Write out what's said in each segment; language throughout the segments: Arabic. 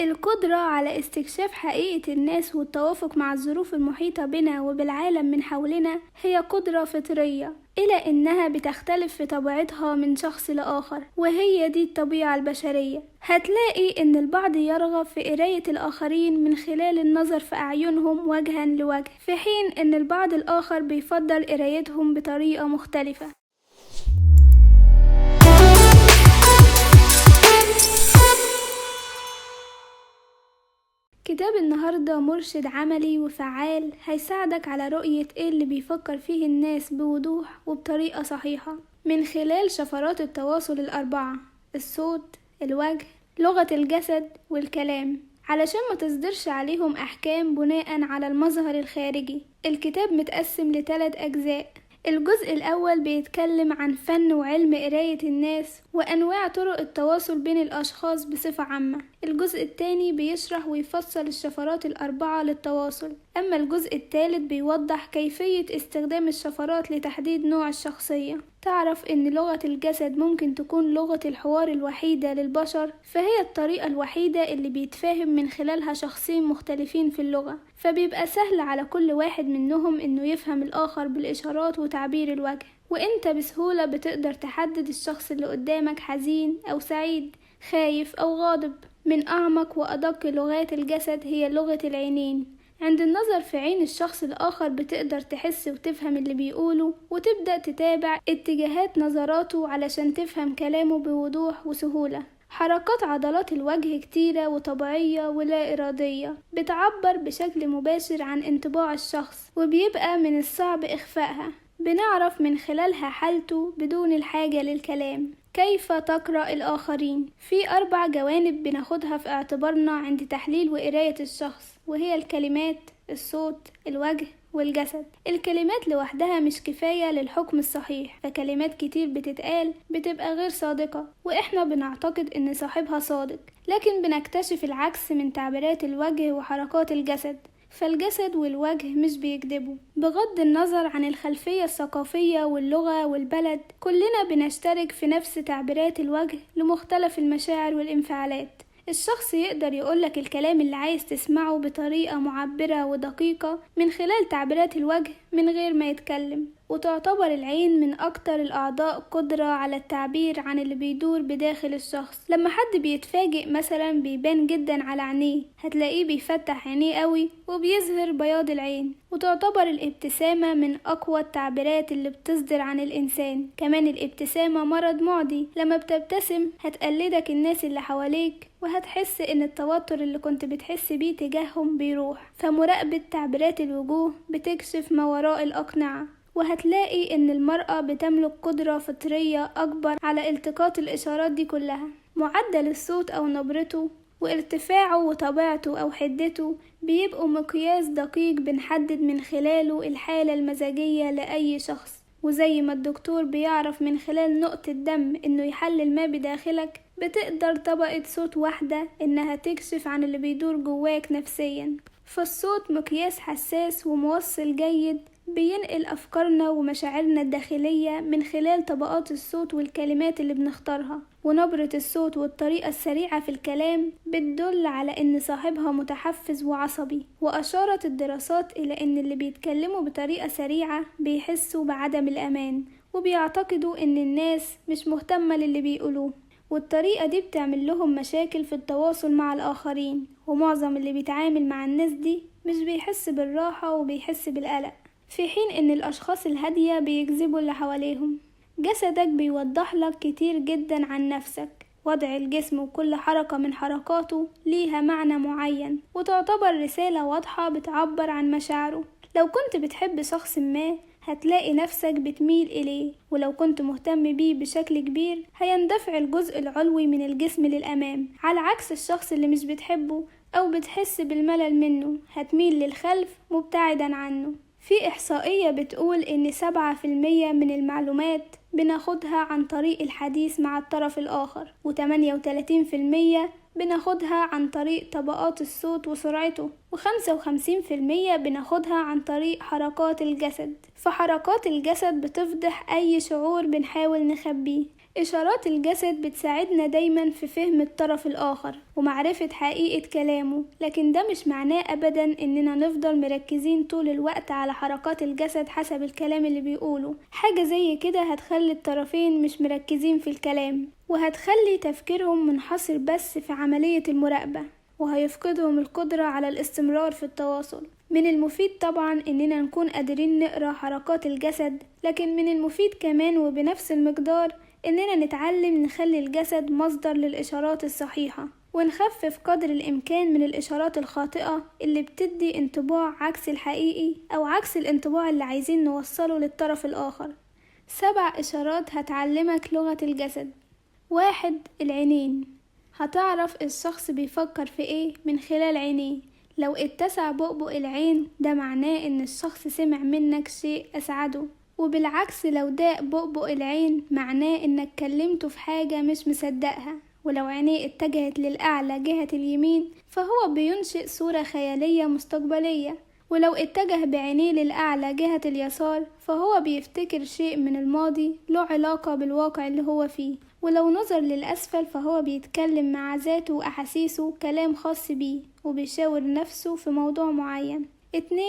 القدرة على استكشاف حقيقة الناس والتوافق مع الظروف المحيطة بنا وبالعالم من حولنا هي قدرة فطرية، إلى إنها بتختلف في طبيعتها من شخص لآخر، وهي دي الطبيعة البشرية. هتلاقي إن البعض يرغب في قراية الآخرين من خلال النظر في أعينهم وجها لوجه، في حين إن البعض الآخر بيفضل قرايتهم بطريقة مختلفة. كتاب النهاردة مرشد عملي وفعال هيساعدك على رؤية ايه اللي بيفكر فيه الناس بوضوح وبطريقة صحيحة من خلال شفرات التواصل الأربعة: الصوت، الوجه، لغة الجسد، والكلام، علشان ما تصدرش عليهم أحكام بناء على المظهر الخارجي. الكتاب متقسم ل3 أجزاء. الجزء الأول بيتكلم عن فن وعلم قراية الناس وأنواع طرق التواصل بين الأشخاص بصفة عامة. الجزء الثاني بيشرح ويفصل الشفرات الأربعة للتواصل. أما الجزء الثالث بيوضح كيفية استخدام الشفرات لتحديد نوع الشخصية. تعرف إن لغة الجسد ممكن تكون لغة الحوار الوحيدة للبشر، فهي الطريقة الوحيدة اللي بيتفاهم من خلالها شخصين مختلفين في اللغة، فبيبقى سهل على كل واحد منهم إنه يفهم الآخر بالإشارات وتعبير الوجه، وإنت بسهولة بتقدر تحدد الشخص اللي قدامك حزين أو سعيد، خايف أو غاضب. من أعمق وأدق لغات الجسد هي لغة العينين. عند النظر في عين الشخص الآخر بتقدر تحس وتفهم اللي بيقوله، وتبدأ تتابع اتجاهات نظراته علشان تفهم كلامه بوضوح وسهولة. حركات عضلات الوجه كتيرة وطبيعية ولا إرادية، بتعبر بشكل مباشر عن انطباع الشخص، وبيبقى من الصعب إخفائها. بنعرف من خلالها حالته بدون الحاجة للكلام. كيف تقرأ الآخرين؟ في 4 جوانب بناخدها في اعتبارنا عند تحليل وقراية الشخص، وهي الكلمات، الصوت، الوجه، والجسد. الكلمات لوحدها مش كفاية للحكم الصحيح، فكلمات كتير بتتقال بتبقى غير صادقة، وإحنا بنعتقد إن صاحبها صادق، لكن بنكتشف العكس من تعبيرات الوجه وحركات الجسد. فالجسد والوجه مش بيكذبوا. بغض النظر عن الخلفية الثقافية واللغة والبلد، كلنا بنشترك في نفس تعبيرات الوجه لمختلف المشاعر والانفعالات. الشخص يقدر يقولك الكلام اللي عايز تسمعه بطريقة معبرة ودقيقة من خلال تعبيرات الوجه من غير ما يتكلم. وتعتبر العين من أكتر الأعضاء قدرة على التعبير عن اللي بيدور بداخل الشخص. لما حد بيتفاجئ مثلا بيبان جدا على عينيه، هتلاقيه بيفتح عينيه قوي وبيظهر بياض العين. وتعتبر الابتسامة من أقوى التعبيرات اللي بتصدر عن الإنسان. كمان الابتسامة مرض معدي، لما بتبتسم هتقلدك الناس اللي حواليك، وهتحس ان التوتر اللي كنت بتحس بيه تجاههم بيروح. فمراقبة تعبيرات الوجوه بتكشف ما وراء الأقنعة، وهتلاقي ان المرأة بتملك قدرة فطرية اكبر على التقاط الاشارات دي كلها. معدل الصوت او نبرته وارتفاعه وطبيعته او حدته بيبقوا مقياس دقيق بنحدد من خلاله الحالة المزاجية لأي شخص. وزي ما الدكتور بيعرف من خلال نقطة دم انه يحلل ما بداخلك، بتقدر طبقة صوت واحدة انها تكشف عن اللي بيدور جواك نفسيا. فالصوت مقياس حساس وموصل جيد بينقل أفكارنا ومشاعرنا الداخلية من خلال طبقات الصوت والكلمات اللي بنختارها. ونبرة الصوت والطريقة السريعة في الكلام بتدل على إن صاحبها متحفز وعصبي. وأشارت الدراسات إلى إن اللي بيتكلموا بطريقة سريعة بيحسوا بعدم الأمان، وبيعتقدوا إن الناس مش مهتمة للي بيقولوه، والطريقة دي بتعمل لهم مشاكل في التواصل مع الآخرين. ومعظم اللي بيتعامل مع الناس دي مش بيحس بالراحة وبيحس بالقلق، في حين ان الاشخاص الهادية بيجذبوا اللي حواليهم. جسدك بيوضح لك كتير جدا عن نفسك. وضع الجسم وكل حركة من حركاته ليها معنى معين، وتعتبر رسالة واضحة بتعبر عن مشاعره. لو كنت بتحب شخص ما هتلاقي نفسك بتميل إليه، ولو كنت مهتم بيه بشكل كبير هيندفع الجزء العلوي من الجسم للأمام، على عكس الشخص اللي مش بتحبه أو بتحس بالملل منه هتميل للخلف مبتعدا عنه. في إحصائية بتقول إن 7% من المعلومات بناخدها عن طريق الحديث مع الطرف الآخر، و38% بناخدها عن طريق طبقات الصوت وسرعته، و55% بناخدها عن طريق حركات الجسد. فحركات الجسد بتفضح أي شعور بنحاول نخبيه. إشارات الجسد بتساعدنا دايما في فهم الطرف الآخر ومعرفة حقيقة كلامه، لكن ده مش معناه أبدا إننا نفضل مركزين طول الوقت على حركات الجسد حسب الكلام اللي بيقوله. حاجة زي كده هتخلي الطرفين مش مركزين في الكلام، وهتخلي تفكيرهم منحصر بس في عملية المراقبة، وهيفقدهم القدرة على الاستمرار في التواصل. من المفيد طبعا إننا نكون قادرين نقرأ حركات الجسد، لكن من المفيد كمان وبنفس المقدار إننا نتعلم نخلي الجسد مصدر للإشارات الصحيحة، ونخفف قدر الإمكان من الإشارات الخاطئة اللي بتدي انطباع عكس الحقيقي أو عكس الانطباع اللي عايزين نوصله للطرف الآخر. 7 إشارات هتعلمك لغة الجسد. 1. العينين. هتعرف الشخص بيفكر في ايه من خلال عينيه. لو اتسع بؤبؤ العين ده معناه ان الشخص سمع منك شيء اسعده، وبالعكس لو ضاق بؤبؤ العين معناه انك كلمته في حاجة مش مصدقها. ولو عينيه اتجهت للأعلى جهة اليمين فهو بينشئ صورة خيالية مستقبلية، ولو اتجه بعينيه للأعلى جهة اليسار فهو بيفتكر شيء من الماضي له علاقة بالواقع اللي هو فيه، ولو نظر للأسفل فهو بيتكلم مع ذاته وأحاسيسه كلام خاص بيه وبيشاور نفسه في موضوع معين. 2.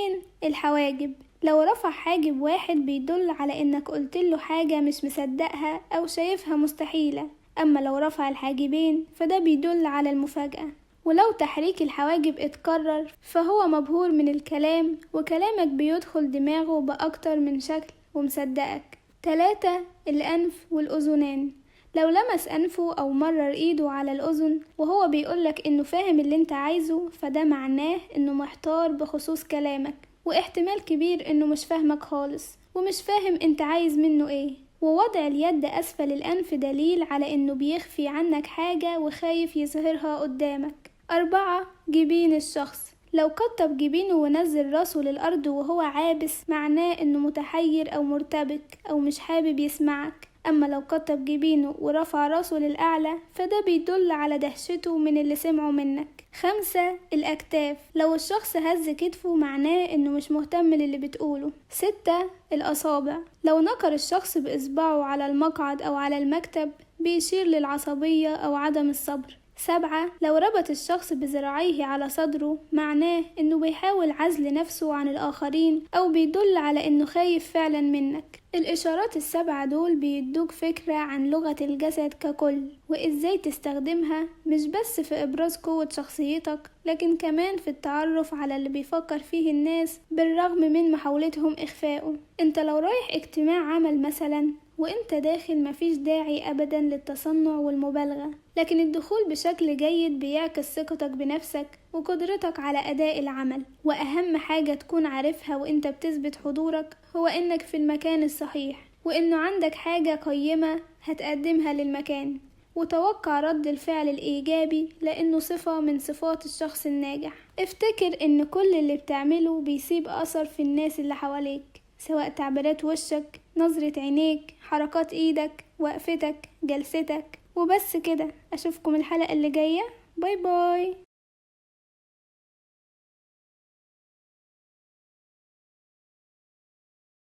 الحواجب. لو رفع حاجب واحد بيدل على إنك قلتله حاجة مش مصدقها أو شايفها مستحيلة، أما لو رفع الحاجبين فده بيدل على المفاجأة. ولو تحريك الحواجب اتكرر فهو مبهور من الكلام وكلامك بيدخل دماغه بأكتر من شكل ومصدقك. 3. الأنف والأذنان. لو لمس أنفه أو مرر إيده على الأذن وهو بيقولك إنه فاهم اللي انت عايزه فده معناه إنه محتار بخصوص كلامك، واحتمال كبير إنه مش فاهمك خالص ومش فاهم انت عايز منه ايه. ووضع اليد أسفل الأنف دليل على إنه بيخفي عنك حاجة وخايف يظهرها قدامك. 4. جبين الشخص. لو كتب جبينه ونزل راسه للأرض وهو عابس معناه إنه متحير أو مرتبك أو مش حابب يسمعك، أما لو كتب جبينه ورفع راسه للأعلى فده بيدل على دهشته من اللي سمعه منك. 5. الأكتاف. لو الشخص هز كتفه معناه إنه مش مهتم للي بتقوله. 6. الأصابع. لو نكر الشخص بإصبعه على المقعد أو على المكتب بيشير للعصبية أو عدم الصبر. 7. لو ربط الشخص بذراعيه على صدره معناه إنه بيحاول عزل نفسه عن الآخرين أو بيدل على إنه خايف فعلا منك. الإشارات ال7 دول بيدوك فكرة عن لغة الجسد ككل وإزاي تستخدمها، مش بس في إبراز قوة شخصيتك لكن كمان في التعرف على اللي بيفكر فيه الناس بالرغم من محاولتهم إخفائه. انت لو رايح اجتماع عمل مثلا وانت داخل مفيش داعي أبدا للتصنع والمبالغة، لكن الدخول بشكل جيد بيعكس ثقتك بنفسك وقدرتك على أداء العمل. وأهم حاجة تكون عارفها وانت بتثبت حضورك هو انك في المكان الصحيح، وانه عندك حاجة قيمة هتقدمها للمكان، وتوقع رد الفعل الإيجابي لأنه صفة من صفات الشخص الناجح. افتكر ان كل اللي بتعمله بيسيب أثر في الناس اللي حواليك، سواء تعبيرات وشك، نظرة عينيك، حركات ايدك، وقفتك، جلستك. وبس كده، اشوفكم الحلقة اللي جاية. باي باي.